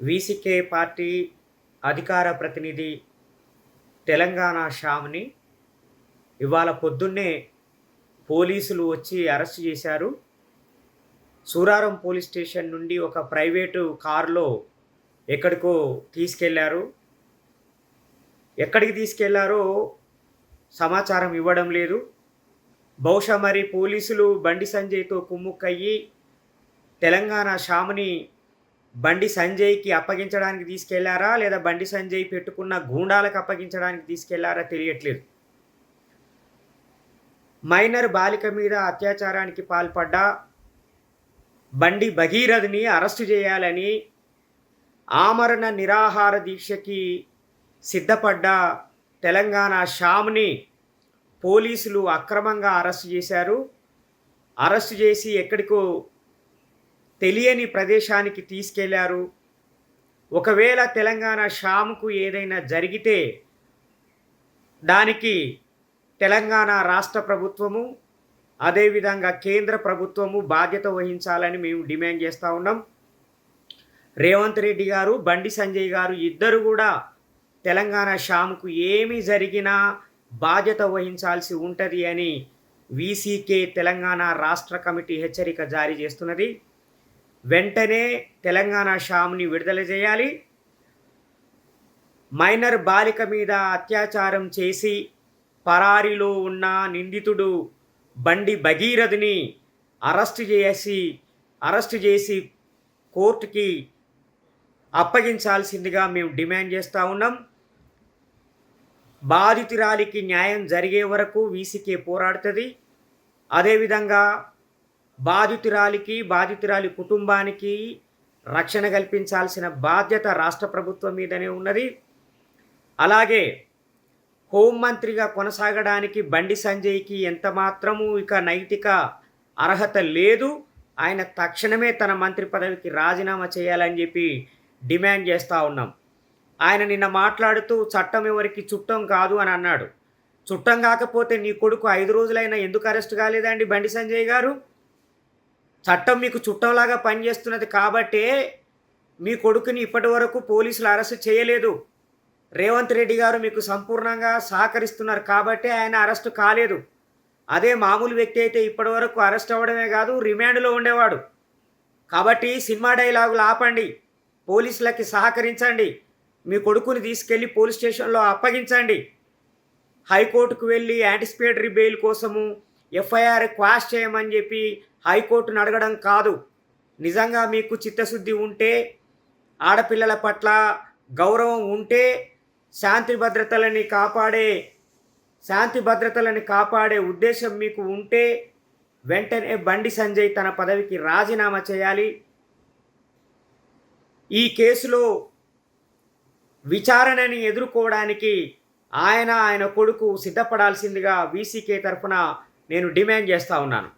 VCK party అధికార ప్రతినిధి తెలంగాణ శ్యామ్‌ని ఇవాళ పొద్దున్నే పోలీసులు వచ్చి అరెస్ట్ చేశారు. సూరారం పోలీస్ స్టేషన్ నుండి ఒక ప్రైవేటు కారులో ఎక్కడికో తీసుకెళ్లారు. ఎక్కడికి తీసుకెళ్లారో సమాచారం ఇవ్వడం లేదు. బహుశా మరి పోలీసులు బండి సంజయ్‌తో కుమ్ముక్కయ్యి తెలంగాణ శ్యామ్‌ని బండి సంజయ్‌కి అప్పగించడానికి తీసుకెళ్లారా? లేదా బండి సంజయ్ పెట్టుకున్న గూండాలకు అప్పగించడానికి తీసుకెళ్లారా తెలియట్లేదు. మైనర్ బాలిక మీద అత్యాచారానికి పాల్పడ్డ బండి భగీరథ్‌ని అరెస్టు చేయాలని ఆమరణ నిరాహార దీక్షకి సిద్ధపడ్డ తెలంగాణ శ్యామ్‌ని పోలీసులు అక్రమంగా అరెస్టు చేశారు. అరెస్టు చేసి ఎక్కడికో తెలియని ప్రదేశానికి తీసుకెళ్లారు. ఒకవేళ తెలంగాణ శ్యామ్‌కు ఏదైనా జరిగితే దానికి తెలంగాణ రాష్ట్ర ప్రభుత్వము అదేవిధంగా కేంద్ర ప్రభుత్వము బాధ్యత వహించాలని మేము డిమాండ్ చేస్తూ ఉన్నాం. రేవంత్ రెడ్డి గారు, బండి సంజయ్ గారు ఇద్దరు కూడా తెలంగాణ శ్యామ్‌కు ఏమి జరిగినా బాధ్యత వహించాల్సి ఉంటుంది అని వీసీకే తెలంగాణ రాష్ట్ర కమిటీ హెచ్చరిక జారీ చేస్తున్నది. వెంటనే తెలంగాణ శ్యామ్‌ని విడుదల చేయాలి. మైనర్ బాలిక మీద అత్యాచారం చేసి పరారీలో ఉన్న నిందితుడు బండి భగీరథ్‌ని అరెస్టు చేసి కోర్టుకి అప్పగించాల్సిందిగా మేము డిమాండ్ చేస్తూ ఉన్నాం. బాధితురాలికి న్యాయం జరిగే వరకు వీసీకే పోరాడుతుంది. అదేవిధంగా బాధితురాలి కుటుంబానికి రక్షణ కల్పించాల్సిన బాధ్యత రాష్ట్ర ప్రభుత్వం మీదనే ఉన్నది. అలాగే హోంమంత్రిగా కొనసాగడానికి బండి సంజయ్కి ఎంత మాత్రము ఇక నైతిక అర్హత లేదు. ఆయన తక్షణమే తన మంత్రి పదవికి రాజీనామా చేయాలని చెప్పి డిమాండ్ చేస్తూ ఉన్నాం. ఆయన నిన్న మాట్లాడుతూ చట్టం ఎవరికి చుట్టం కాదు అని అన్నాడు. చుట్టం కాకపోతే నీ కొడుకు 5 రోజులైనా ఎందుకు అరెస్ట్ కాలేదండి బండి సంజయ్ గారు? చట్టం మీకు చుట్టంలాగా పనిచేస్తున్నది కాబట్టే మీ కొడుకుని ఇప్పటి వరకు పోలీసులు అరెస్ట్ చేయలేదు. రేవంత్ రెడ్డి గారు మీకు సంపూర్ణంగా సహకరిస్తున్నారు కాబట్టే ఆయన అరెస్టు కాలేదు. అదే మామూలు వ్యక్తి అయితే ఇప్పటి వరకు అరెస్ట్ అవ్వడమే కాదు, రిమాండ్లో ఉండేవాడు. కాబట్టి సినిమా డైలాగులు ఆపండి, పోలీసులకి సహకరించండి, మీ కొడుకుని తీసుకెళ్ళి పోలీస్ స్టేషన్లో అప్పగించండి. హైకోర్టుకు వెళ్ళి యాంటిసిపేటరీ బెయిల్ కోసము ఎఫ్ఐఆర్ క్వాష్ చేయమని చెప్పి హైకోర్టును అడగడం కాదు. నిజంగా మీకు చిత్తశుద్ధి ఉంటే, ఆడపిల్లల పట్ల గౌరవం ఉంటే, శాంతి భద్రతలని కాపాడే ఉద్దేశం మీకు ఉంటే వెంటనే బండి సంజయ్ తన పదవికి రాజీనామా చేయాలి. ఈ కేసులో విచారణని ఎదుర్కోవడానికి ఆయన కొడుకు సిద్ధపడాల్సిందిగా వీసీకే తరఫున నేను డిమాండ్ చేస్తూ ఉన్నాను.